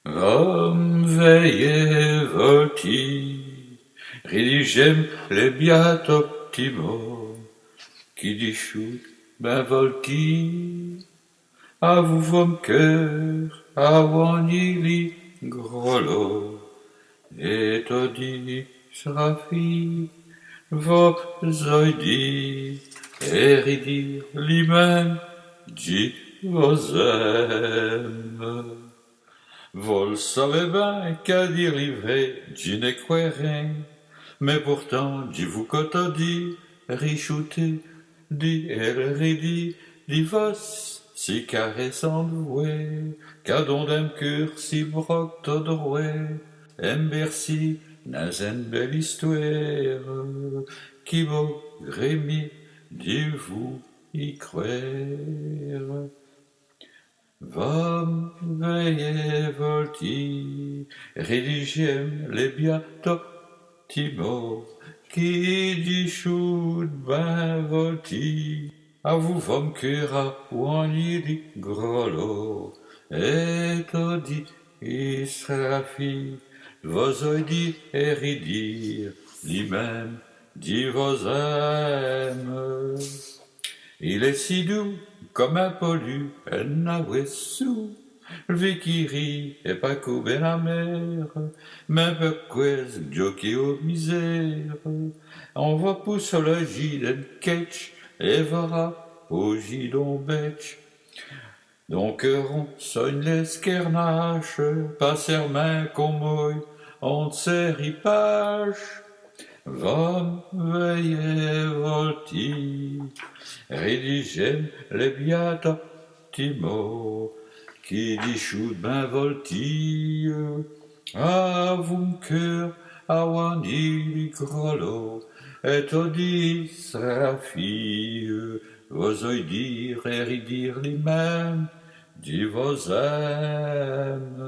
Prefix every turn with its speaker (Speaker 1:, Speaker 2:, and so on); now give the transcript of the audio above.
Speaker 1: Veille volti, redigem le beat optimo, qui disciut ben volti, a vous vom cœur, a wanili grolo, et odi serafi, vos oidi, eridir limen, di vos Vol savez ben qu'à dire livré, j'y ne crois rien, mais pourtant, j'y vous cotodi, richouté, dit elle ridi, dit vos, si caressant doué, qu'adon d'un cœur si broc todroué, Bercy, n'a une belle histoire, qui vaut grémi, dit vous y croire. Vam veille volti, redigem le beato Timo, qui disciut ben volti, a vous vom cura wanili grolo, et odi israfi, vos oidi eridir, lui-même dit vos âmes. Il est si doux comme un pollu, Nawessou, lui qui rit et pas couper la mer, mais pourquoi jockey aux misères, on va pousser le giden ketch, et verra au gidon betch. Donc on soigne l'esquernache, pas serment qu'on mouille, on s'éripache. Vam veille volti, redigem le beata Timo, qui disciut ben volti, a vum cœur, a wanili grolo, et odi serafi, vos oidir et ridir li même, di vos âmes.